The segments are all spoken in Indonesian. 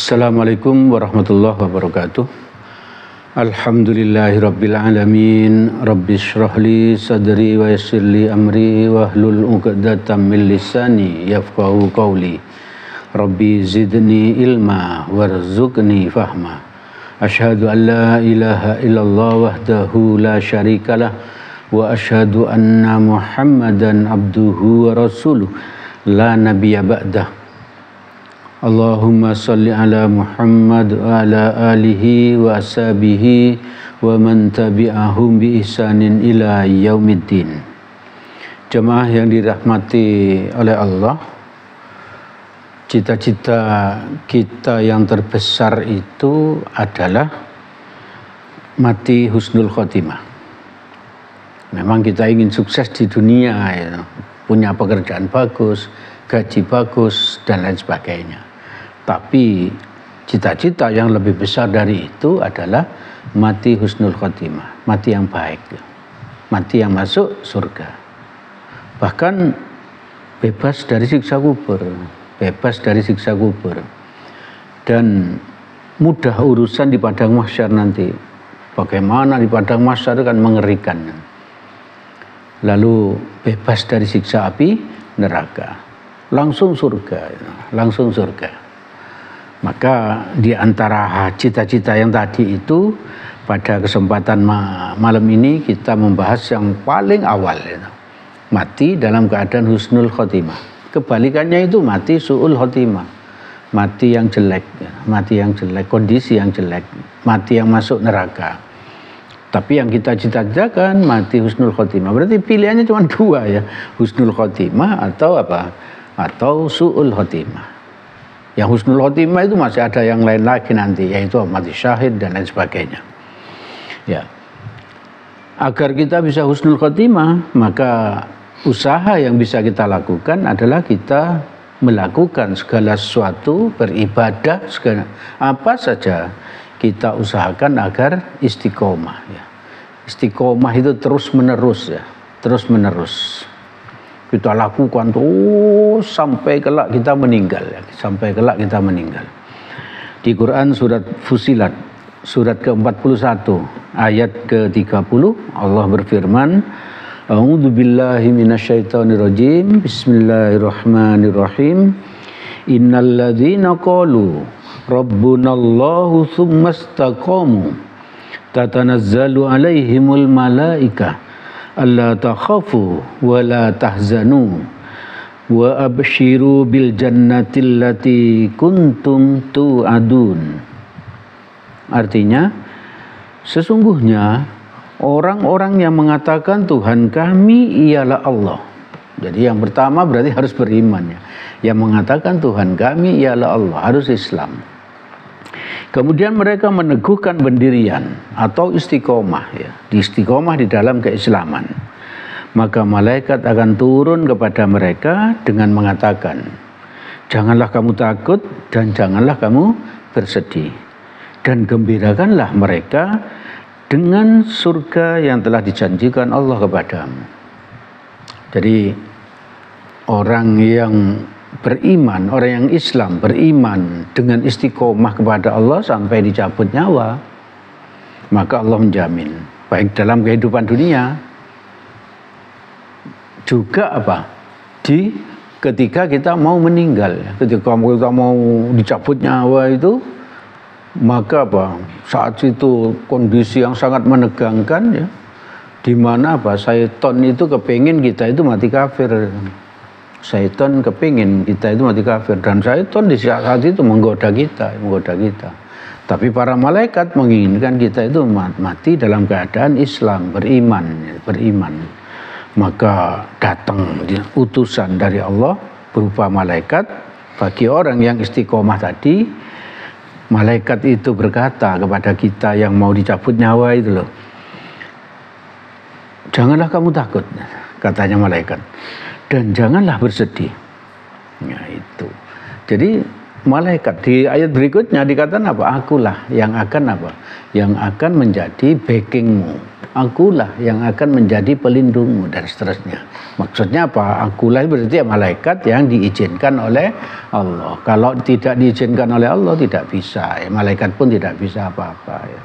Assalamualaikum warahmatullahi wabarakatuh. Alhamdulillahirabbil alamin. Rabbi shrah li sadri wa yassir li amri wahlul 'uqdatam min lisani yafqahu qawli. Rabbi zidni ilma warzuqni fahma. Asyhadu an la ilaha illallah wahdahu la syarikalah wa asyhadu anna Muhammadan abduhu wa rasuluh la nabiyya ba'dah. Allahumma salli ala Muhammad wa ala alihi wa ashabihi wa man tabi'ahum bi ihsanin ila yaumiddin. Jemaah yang dirahmati oleh Allah, cita-cita kita yang terbesar itu adalah mati husnul khotimah. Memang kita ingin sukses di dunia, ya, punya pekerjaan bagus, gaji bagus, dan lain sebagainya. Tapi cita-cita yang lebih besar dari itu adalah mati husnul khotimah, mati yang baik, mati yang masuk surga. Bahkan bebas dari siksa kubur, dan mudah urusan di padang mahsyar nanti. Bagaimana di padang mahsyar kan mengerikan. Lalu bebas dari siksa api neraka, langsung surga. Maka di antara cita-cita yang tadi itu, pada kesempatan malam ini kita membahas yang paling awal, mati dalam keadaan husnul khotimah. Kebalikannya itu mati su'ul khotimah, mati yang jelek, kondisi yang jelek, mati yang masuk neraka. Tapi yang kita cita-citakan mati husnul khotimah. Berarti pilihannya cuma dua, ya, husnul khotimah atau apa? Atau su'ul khotimah. Yang husnul khotimah itu masih ada yang lain lagi nanti, yaitu mati syahid dan lain sebagainya. Ya. Agar kita bisa husnul khotimah, maka usaha yang bisa kita lakukan adalah kita melakukan segala sesuatu, beribadah, segala apa saja kita usahakan agar istiqomah, ya. Istiqomah itu terus menerus. Kita lakukan terus sampai kelak kita meninggal, ya. Di Quran surat Fusilat, surat ke-41 ayat ke-30, Allah berfirman, A'udzu billahi minasyaitonir rajim. Bismillahirrahmanirrahim. Innal ladzina qalu rabbunallahu tsumma istaqamu tatanazzalu alaihimul malaikah alla takhafu wa la tahzanu wa abshiru bil jannati allati kuntum tu'adun. Artinya, sesungguhnya orang-orang yang mengatakan Tuhan kami ialah Allah. Jadi yang pertama berarti harus beriman, ya. Yang mengatakan Tuhan kami ialah Allah harus Islam. Kemudian mereka meneguhkan pendirian atau istiqomah, ya, istiqomah di dalam keislaman. Maka malaikat akan turun kepada mereka dengan mengatakan, janganlah kamu takut dan janganlah kamu bersedih, dan gembirakanlah mereka dengan surga yang telah dijanjikan Allah kepadamu. Jadi orang yang beriman, orang yang Islam beriman dengan istiqomah kepada Allah sampai dicabut nyawa, maka Allah menjamin baik dalam kehidupan dunia juga ketika kita mau meninggal, ketika kita mau dicabut nyawa itu, maka saat itu kondisi yang sangat menegangkan, ya, di mana syaitan itu kepingin kita itu mati kafir. Syaitan kepingin kita itu mati kafir, dan syaitan di saat itu menggoda kita. Tapi para malaikat menginginkan kita itu mati dalam keadaan Islam, beriman. Maka datang utusan dari Allah berupa malaikat bagi orang yang istiqomah tadi. Malaikat itu berkata kepada kita yang mau dicabut nyawa itu, loh, janganlah kamu takut, katanya malaikat, dan janganlah bersedih. Ya, itu. Jadi malaikat di ayat berikutnya dikatakan Akulah yang akan Yang akan menjadi backingmu. akulah yang akan menjadi pelindungmu dan seterusnya. Maksudnya apa? Akulah berarti malaikat yang diizinkan oleh Allah. Kalau tidak diizinkan oleh Allah tidak bisa. Malaikat pun tidak bisa apa-apa. Ya.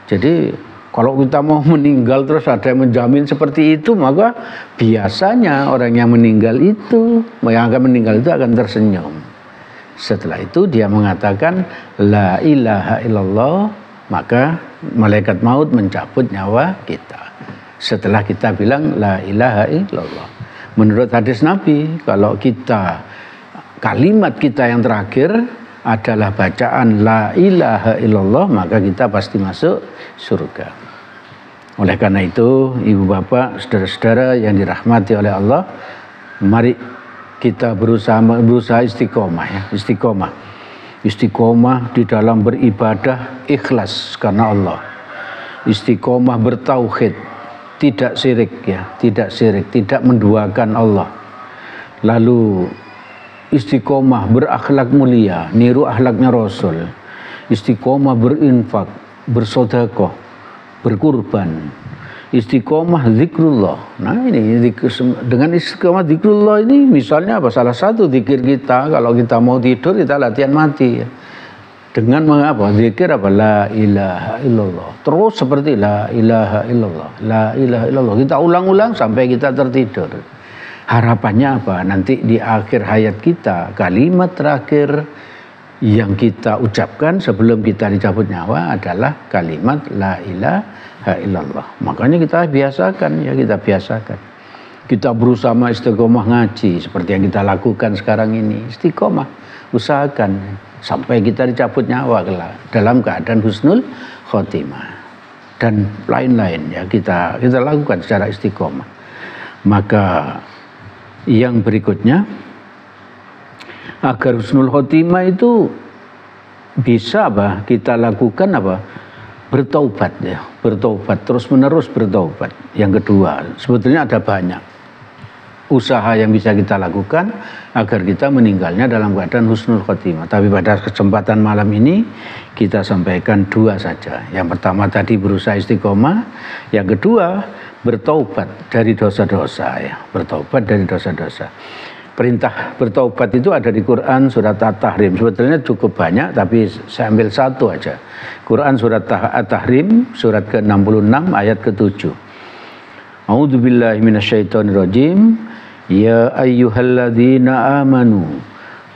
Jadi kalau kita mau meninggal terus ada yang menjamin seperti itu, maka biasanya orang yang meninggal itu, yang akan meninggal itu akan tersenyum. Setelah itu dia mengatakan la ilaha illallah, maka malaikat maut mencabut nyawa kita. Setelah kita bilang la ilaha illallah. Menurut hadis Nabi, kalau kalimat kita yang terakhir adalah bacaan la ilaha illallah, maka kita pasti masuk surga. Oleh karena itu, ibu bapak, saudara-saudara yang dirahmati oleh Allah, mari kita berusaha istiqomah ya, istiqomah di dalam beribadah ikhlas karena Allah. Istiqomah bertauhid, tidak syirik ya, tidak menduakan Allah. Lalu istiqomah berakhlak mulia, niru akhlaknya Rasul. Istiqomah berinfak, bersedekah, berkurban. Istiqomah zikrullah. Nah ini dengan istiqomah zikrullah ini misalnya apa? Salah satu zikir kita kalau kita mau tidur kita latihan mati ya. Dengan mengapa? Zikir apa? La ilaha illallah. Terus seperti la ilaha illallah. La ilaha illallah. Kita ulang-ulang sampai kita tertidur. Harapannya apa? Nanti di akhir hayat kita kalimat terakhir yang kita ucapkan sebelum kita dicabut nyawa adalah kalimat la ilaha illallah. Makanya kita biasakan ya, kita biasakan. Kita berusaha istiqomah ngaji seperti yang kita lakukan sekarang ini. Istiqomah, usahakan sampai kita dicabut nyawa dalam keadaan husnul khotimah dan lain-lain ya, kita lakukan secara istiqomah. Maka yang berikutnya, agar husnul khotimah itu bisa apa? Kita lakukan apa? Bertaubat ya, bertaubat terus-menerus bertaubat. Yang kedua, sebetulnya ada banyak usaha yang bisa kita lakukan agar kita meninggalnya dalam keadaan husnul khotimah. Tapi pada kesempatan malam ini kita sampaikan dua saja. Yang pertama tadi berusaha istiqomah, yang kedua bertaubat dari dosa-dosa ya, bertaubat dari dosa-dosa. Perintah bertaubat itu ada di Quran surat At-Tahrim. Sebetulnya cukup banyak, tapi saya ambil satu aja. Quran surat At-Tahrim, surat ke-66, ayat ke-7. A'udzubillahi minasyaitonirrajim. Ya ayyuhalladzina amanu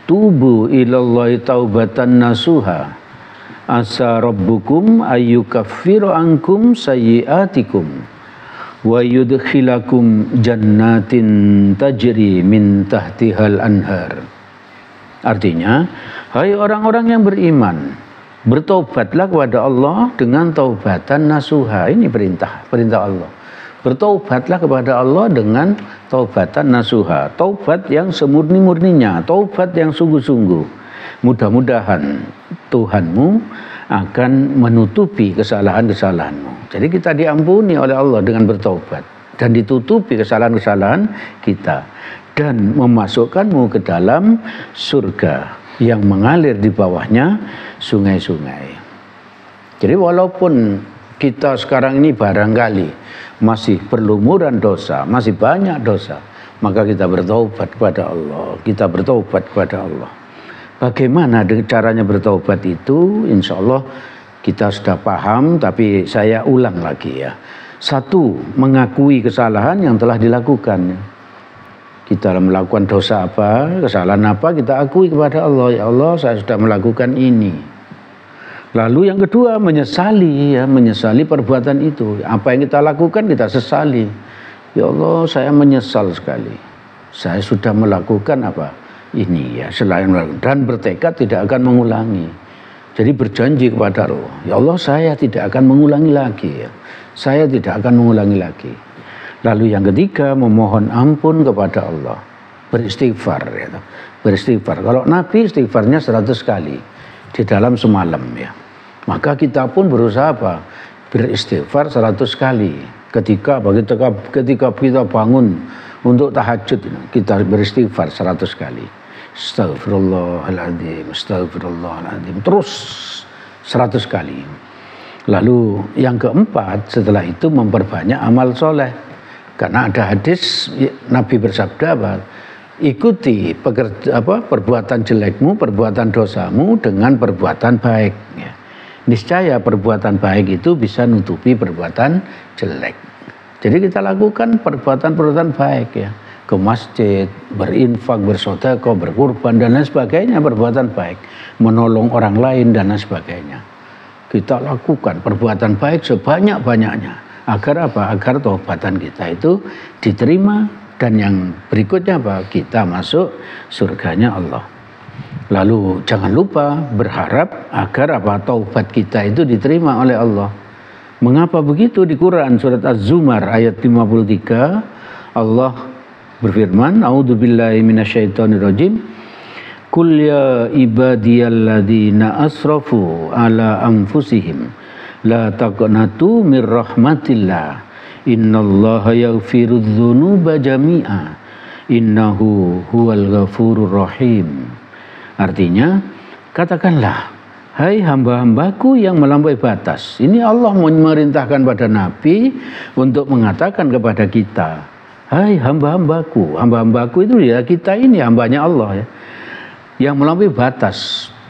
tubu ilallahi taubatan nasuha. Asa rabbukum ayyukaffiru ankum sayyi'atikum wa yudkhilakum jannatin tajri min tahtihal anhar. Artinya, hai orang-orang yang beriman, bertaubatlah kepada Allah dengan taubatan nasuha. Ini perintah Allah. Bertaubatlah kepada Allah dengan taubatan nasuha. Taubat yang semurni-murninya, taubat yang sungguh-sungguh. Mudah-mudahan Tuhanmu akan menutupi kesalahan-kesalahanmu. Jadi kita diampuni oleh Allah dengan bertaubat dan ditutupi kesalahan-kesalahan kita dan memasukkanmu ke dalam surga yang mengalir di bawahnya sungai-sungai. Jadi walaupun kita sekarang ini barangkali masih berlumuran dosa, masih banyak dosa, maka kita bertaubat kepada Allah. Kita bertaubat kepada Allah. Bagaimana caranya bertaubat itu? Insya Allah kita sudah paham, tapi saya ulang lagi ya. Satu, mengakui kesalahan yang telah dilakukan. Kita melakukan dosa apa, kesalahan apa, kita akui kepada Allah. Ya Allah, saya sudah melakukan ini. Lalu yang kedua, menyesali ya, menyesali perbuatan itu. Apa yang kita lakukan kita sesali. Ya Allah, saya menyesal sekali. Saya sudah melakukan apa? Ini ya, selain melakukan, dan bertekad tidak akan mengulangi. Jadi berjanji kepada Allah, ya Allah saya tidak akan mengulangi lagi ya. Saya tidak akan mengulangi lagi. Lalu yang ketiga, memohon ampun kepada Allah. Beristighfar ya. Beristighfar. Kalau Nabi istighfarnya 100 kali di dalam semalam ya. Maka kita pun berusaha apa? Beristighfar 100 kali. Ketika kita bangun untuk tahajud, kita beristighfar 100 kali. Astagfirullahaladzim, astagfirullahaladzim. Terus 100 kali. Lalu yang keempat, setelah itu memperbanyak amal soleh. Karena ada hadis Nabi bersabda apa? Ikuti perbuatan jelekmu, perbuatan dosamu dengan perbuatan baik. Ya. Niscaya perbuatan baik itu bisa nutupi perbuatan jelek. Jadi kita lakukan perbuatan-perbuatan baik ya. Ke masjid, berinfak, bersedekah, berkurban dan lain sebagainya, perbuatan baik. Menolong orang lain dan lain sebagainya. Kita lakukan perbuatan baik sebanyak-banyaknya. Agar apa? Agar taubatan kita itu diterima. Dan yang berikutnya apa? Kita masuk surganya Allah. Lalu jangan lupa berharap agar apa? Taubat kita itu diterima oleh Allah. Mengapa begitu? Di Quran surat Az-Zumar ayat 53 Allah berfirman, A'udzubillahi minasyaitonirrajim. Qul ya ibadiyalladzina asrafu ala anfusihim la taqnatu mir rahmatillah innallaha yaghfirudz dzunuba jami'a innahu huwal ghafurur rahim. Artinya, katakanlah, hai hamba-hambaku yang melampaui batas. Ini Allah memerintahkan pada Nabi untuk mengatakan kepada kita, hai hamba-hambaku. Hamba-hambaku itu ya kita ini hambanya Allah ya. Yang melampaui batas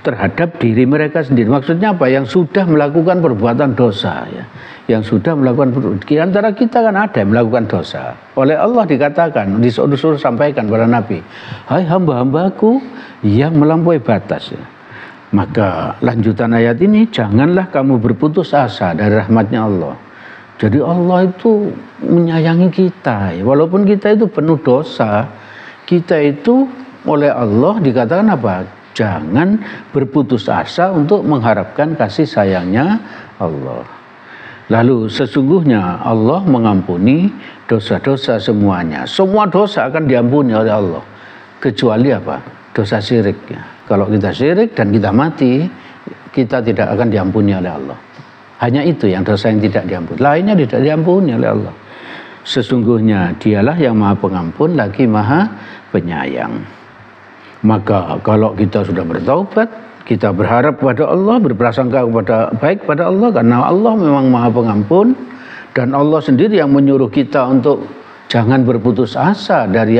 terhadap diri mereka sendiri. Maksudnya apa? Yang sudah melakukan perbuatan dosa ya. Yang sudah melakukan di antara kita kan ada yang melakukan dosa. Oleh Allah dikatakan, disuruh sampaikan kepada Nabi, hai hamba-hambaku yang melampaui batas ya. Maka lanjutan ayat ini, janganlah kamu berputus asa dari rahmatnya Allah. Jadi Allah itu menyayangi kita ya. Walaupun kita itu penuh dosa, kita itu oleh Allah dikatakan apa? Jangan berputus asa untuk mengharapkan kasih sayangnya Allah. Lalu sesungguhnya Allah mengampuni dosa-dosa semuanya. Semua dosa akan diampuni oleh Allah. Kecuali apa? Dosa syirik ya. Kalau kita syirik dan kita mati, kita tidak akan diampuni oleh Allah. Hanya itu yang dosa yang tidak diampuni. Lainnya tidak diampuni oleh Allah. Sesungguhnya dialah yang maha pengampun lagi maha penyayang. Maka kalau kita sudah bertaubat, kita berharap pada Allah, berprasangka kepada baik pada Allah, karena Allah memang maha pengampun dan Allah sendiri yang menyuruh kita untuk jangan berputus asa dari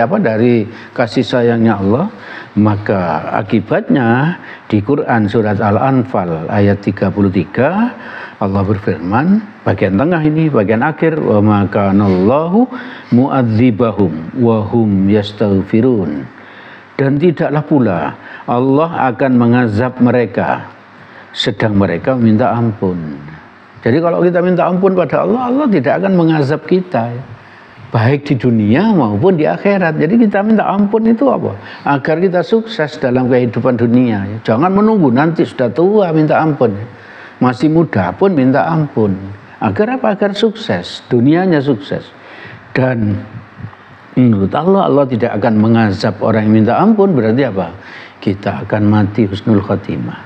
kasih sayangnya Allah. Maka akibatnya di Quran surat Al-Anfal ayat 33 Allah berfirman, bagian tengah ini, bagian akhir, wa ma kanallahu mu'adzibahum wa hum yastaghfirun. Dan tidaklah pula Allah akan mengazab mereka sedang mereka minta ampun. Jadi kalau kita minta ampun pada Allah, Allah tidak akan mengazab kita ya. Baik di dunia maupun di akhirat. Jadi kita minta ampun itu apa? Agar kita sukses dalam kehidupan dunia ya. Jangan menunggu nanti sudah tua minta ampun ya. Masih muda pun minta ampun. Agar apa? Agar sukses, dunianya sukses. Dan menurut Allah, Allah tidak akan mengazab orang yang minta ampun. Berarti apa? Kita akan mati husnul khotimah.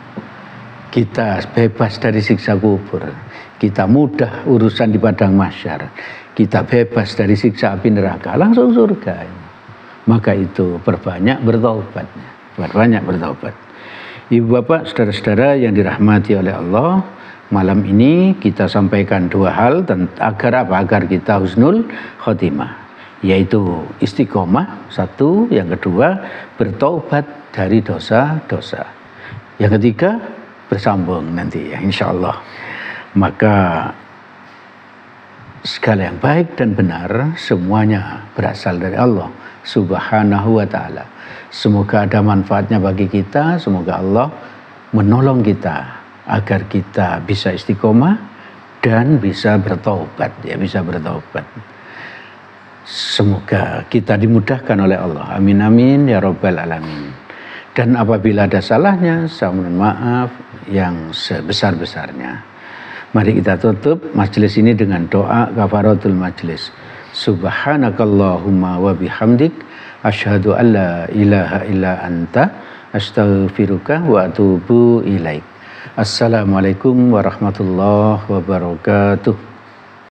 Kita bebas dari siksa kubur. Kita mudah urusan di padang mahsyar. Kita bebas dari siksa api neraka. Langsung surga. Maka itu perbanyak bertaubat. Perbanyak bertaubat. Ibu bapak, saudara-saudara yang dirahmati oleh Allah, malam ini kita sampaikan dua hal agar apa? Agar kita husnul khotimah. Yaitu istiqomah satu, yang kedua bertaubat dari dosa-dosa, yang ketiga bersambung nanti ya insyaallah. Maka segala yang baik dan benar semuanya berasal dari Allah Subhanahu wa ta'ala. Semoga ada manfaatnya bagi kita, semoga Allah menolong kita agar kita bisa istiqomah dan bisa bertaubat ya, bisa bertaubat. Semoga kita dimudahkan oleh Allah. Amin amin ya rabbal alamin. Dan apabila ada salahnya, saya mohon maaf yang sebesar-besarnya. Mari kita tutup majelis ini dengan doa kafaratul majelis. Subhanakallahumma wa bihamdik asyhadu an la ilaha illa anta astaghfiruka wa atubu ilaik. Assalamualaikum warahmatullahi wabarakatuh.